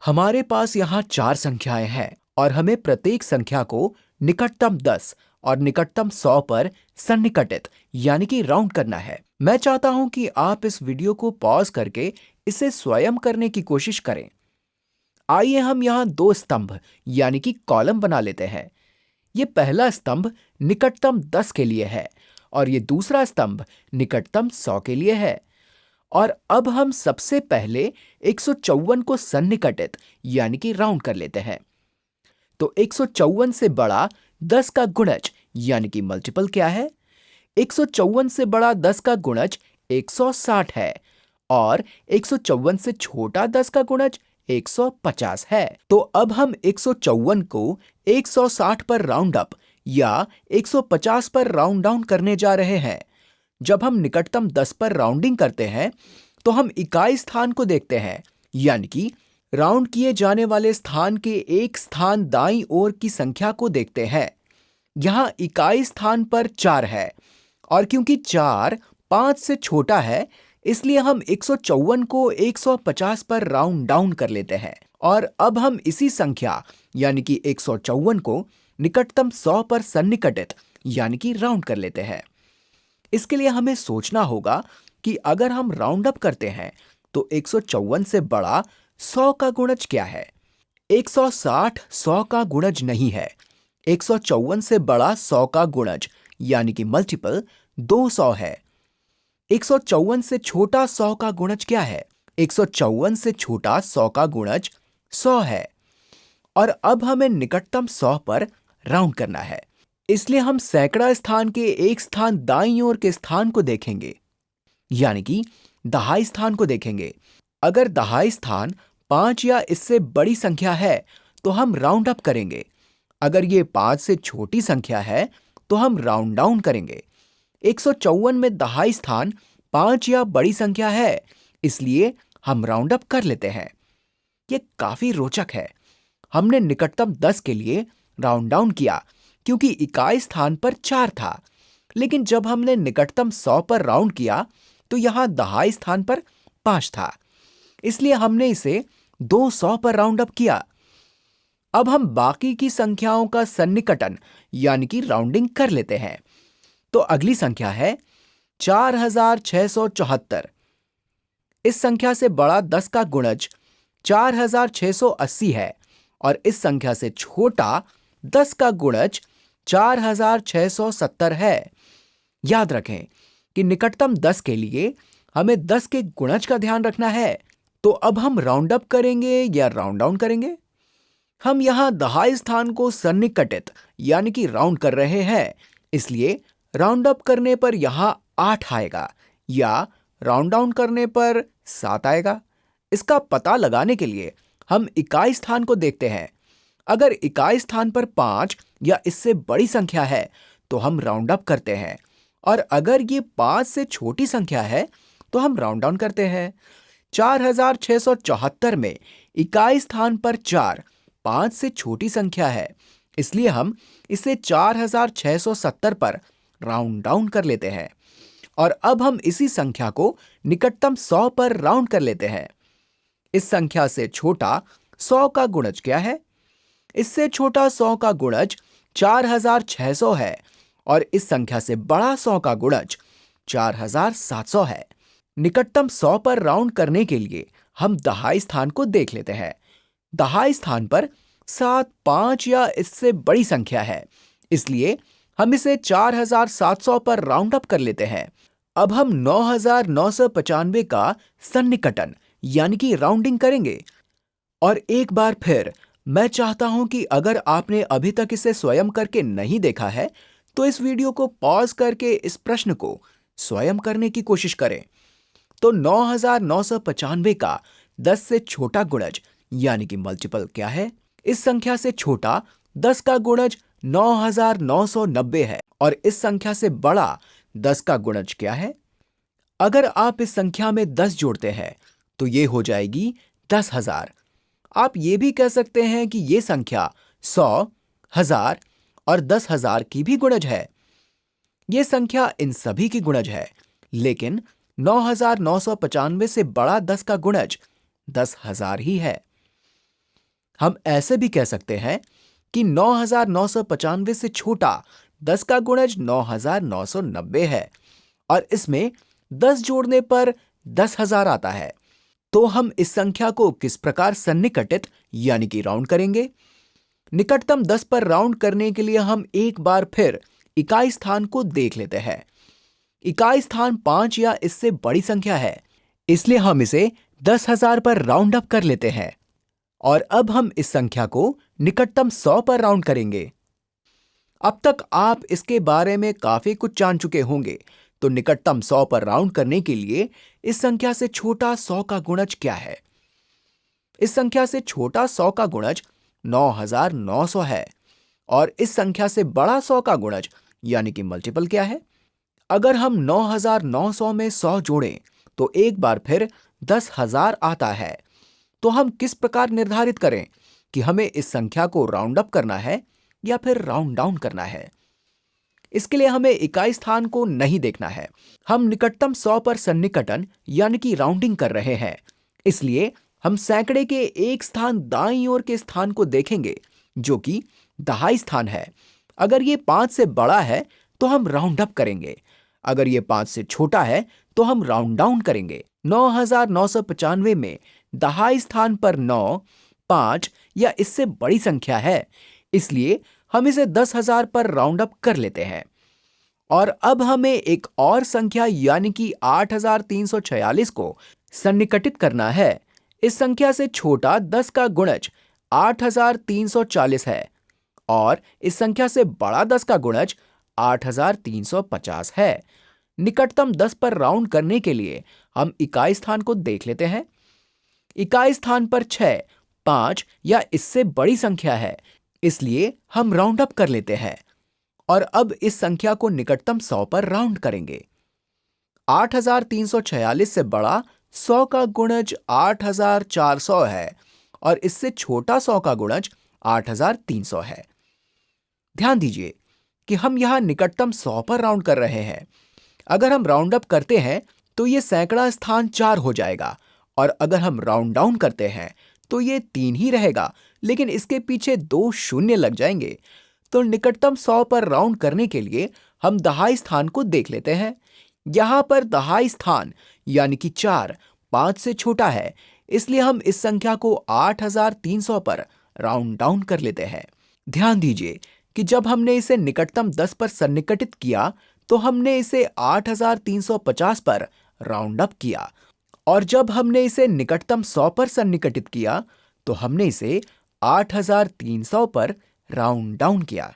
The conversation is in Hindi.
हमारे पास यहाँ 4 संख्याएं हैं और हमें प्रत्येक संख्या को निकटतम 10 और निकटतम 100 पर सन्निकटित यानी कि राउंड करना है। मैं चाहता हूं कि आप इस वीडियो को पॉज करके इसे स्वयं करने की कोशिश करें। आइए हम यहाँ 2 स्तंभ यानी कि कॉलम बना लेते हैं। ये पहला स्तंभ निकटतम 10 के लिए है और ये दूसरा स्तंभ निकटतम 100 के लिए है। और अब हम सबसे पहले 154 को सन्निकटित यानी कि राउंड कर लेते हैं। तो 154 से बड़ा 10 का गुणज यानी कि मल्टीपल क्या है? 154 से बड़ा 10 का गुणज 160 है और 154 से छोटा 10 का गुणज 150 है। तो अब हम 154 को 160 पर राउंड अप या 150 पर राउंड डाउन करने जा रहे हैं। जब हम निकटतम 10 पर राउंडिंग करते हैं तो हम इकाई स्थान को देखते हैं, यानी कि राउंड किए जाने वाले स्थान के एक स्थान दाईं ओर की संख्या को देखते हैं। यहां इकाई स्थान पर 4 है और क्योंकि 4 5 से छोटा है इसलिए हम 154 को 150 पर राउंड डाउन कर लेते हैं। और अब हम इसी संख्या यानी कि 154 को निकटतम 100 पर सन्निकटित यानी कि राउंड कर लेते हैं। इसके लिए हमें सोचना होगा कि अगर हम राउंड अप करते हैं तो 154 से बड़ा 100 का गुणज क्या है? 160 100 का गुणज नहीं है। 154 से बड़ा 100 का गुणज यानी कि मल्टीपल 200 है। 154 से छोटा 100 का गुणज क्या है? 154 से छोटा 100 का गुणज 100 है। और अब हमें निकटतम 100 पर राउंड करना है, इसलिए हम सैकड़ा स्थान के एक स्थान दाईं ओर के स्थान को देखेंगे, यानी कि दहाई स्थान को देखेंगे। अगर दहाई स्थान 5 या इससे बड़ी संख्या है तो हम राउंड अप करेंगे। अगर ये 5 से छोटी संख्या है तो हम राउंड डाउन करेंगे। 154 में दहाई स्थान 5 या बड़ी संख्या है, इसलिए हम राउंड अप कर लेते हैं। ये काफी रोचक है। हमने निकटतम 10 के लिए राउंड डाउन किया क्योंकि इकाई स्थान पर 4 था, लेकिन जब हमने निकटतम 100 पर राउंड किया तो यहां दहाई स्थान पर 5 था, इसलिए हमने इसे 200 पर राउंड अप किया। अब हम बाकी की संख्याओं का सन्निकटन यानी कि राउंडिंग कर लेते हैं। तो अगली संख्या है 4674। इस संख्या से बड़ा 10 का गुणज 4680 है और इस संख्या से छोटा 10 का गुणज 4670 है। याद रखें कि निकटतम 10 के लिए हमें 10 के गुणज का ध्यान रखना है। तो अब हम राउंड अप करेंगे या राउंड डाउन करेंगे? हम यहां दहाई स्थान को सन्निकटित यानी कि राउंड कर रहे हैं, इसलिए राउंड अप करने पर यहां 8 आएगा या राउंड डाउन करने पर 7 आएगा। इसका पता लगाने के लिए हम इकाई स्थान को देखते हैं। अगर इकाई स्थान पर 5 या इससे बड़ी संख्या है तो हम राउंड अप करते हैं, और अगर ये 5 से छोटी संख्या है तो हम राउंड डाउन करते हैं। 4674 में इकाई स्थान पर 4 5 से छोटी संख्या है, इसलिए हम इसे 4670 पर राउंड डाउन कर लेते हैं। और अब हम इसी संख्या को निकटतम 100 पर राउंड कर लेते हैं। इस संख्या से छोटा 100 का गुणज क्या है? इससे छोटा 100 का गुणज 4600 है और इस संख्या से बड़ा 100 का गुणज 4700 है। निकटतम 100 पर राउंड करने के लिए हम दहाई स्थान को देख लेते हैं। दहाई स्थान पर 7 5 या इससे बड़ी संख्या है, इसलिए हम इसे 4700 पर राउंड अप कर लेते हैं। अब हम 9995 का सन्निकटन यानी कि राउंडिंग करेंगे। और एक बार फिर मैं चाहता हूं कि अगर आपने अभी तक इसे स्वयं करके नहीं देखा है तो इस वीडियो को पॉज करके इस प्रश्न को स्वयं करने की कोशिश करें। तो 9995 का 10 से छोटा गुणज यानी कि मल्टीपल क्या है? इस संख्या से छोटा 10 का गुणज 9990 है और इस संख्या से बड़ा 10 का गुणज क्या है? अगर आप इस संख्या में 10 जोड़ते हैं तो ये हो जाएगी 10,000। आप ये भी कह सकते हैं कि ये संख्या 100, 1000 और 10,000 की भी गुणज है। ये संख्या इन सभी की गुणज है, लेकिन 9995 से बड़ा 10 का गुणज 10,000 ही है। हम ऐसे भी कह सकते हैं कि 9995 से छोटा 10 का गुणज 9990 है और इसमें 10 जोड़ने पर 10,000 आता है। तो हम इस संख्या को किस प्रकार सन्निकटित यानी कि राउंड करेंगे? निकटतम 10 पर राउंड करने के लिए हम एक बार फिर इकाई स्थान को देख लेते हैं। इकाई स्थान 5 या इससे बड़ी संख्या है, इसलिए हम इसे 10,000 पर राउंड अप कर लेते हैं और अब हम इस संख्या को निकटतम 100 पर राउंड करेंगे। अब तक आप इसके बारे में काफी कुछ जान चुके होंगे, तो निकटतम 100 पर राउंड करने के लिए इस संख्या से छोटा 100 का गुणज क्या है? इस संख्या से छोटा 100 का गुणज 9900 है और इस संख्या से बड़ा 100 का गुणज यानी कि मल्टीपल क्या है? अगर हम 9900 में 100 जोड़ें तो एक बार फिर 10,000 आता है। तो हम किस प्रकार निर्धारित करें कि हमें इस संख्या को राउंड अप करना है या फिर राउंड डाउन करना है? इसके लिए हमें इकाई स्थान को नहीं देखना है। हम निकटतम 100 पर सन्निकटन यानी कि राउंडिंग कर रहे हैं, इसलिए हम सैकड़े के एक स्थान दाईं ओर के स्थान को देखेंगे जो कि दहाई स्थान है। अगर ये 5 से बड़ा है तो हम राउंड अप करेंगे, अगर ये 5 से छोटा है तो हम राउंड डाउन करेंगे। 9995 में दहाई स्थान पर 9, 5 या इससे बड़ी संख्या है, इसलिए हम इसे 10,000 पर राउंड अप कर लेते हैं। और अब हमें एक और संख्या यानी कि 8,346 को सन्निकटित करना है। इस संख्या से छोटा 10 का गुणज 8,340 है और इस संख्या से बड़ा 10 का गुणज 8,350 है। निकटतम 10 पर राउंड करने के लिए हम इकाई स्थान को देख लेते हैं। इकाई स्थान पर 6, 5 या इससे बड़ी संख्या है, इसलिए हम राउंड अप कर लेते हैं और अब इस संख्या को निकटतम 100 पर राउंड करेंगे। 8,346 से बड़ा 100 का गुणज 8,400 है और इससे छोटा 100 का गुणज 8,300 है। ध्यान दीजिए कि हम यहां निकटतम 100 पर राउंड कर रहे हैं। अगर हम राउंड अप करते हैं तो ये सैकड़ा स्थान 4 हो जाएगा और अगर हम राउंड डाउन करते हैं तो ये 3 ही रहेगा, लेकिन इसके पीछे 2 शून्य लग जाएंगे। तो निकटतम 100 पर राउंड करने के लिए हम दहाई स्थान को देख लेते हैं। यहां पर दहाई स्थान यानी कि 4 5 से छोटा है, इसलिए हम इस संख्या को 8,300 पर राउंड डाउन कर लेते हैं। ध्यान दीजिए कि जब हमने इसे निकटतम 10 पर सन्निकटित किया तो हमने इसे 8,350 पर राउंड अप किया और जब हमने इसे निकटतम 100 पर सन्निकटित किया तो हमने इसे 8,300 पर राउंड डाउन किया।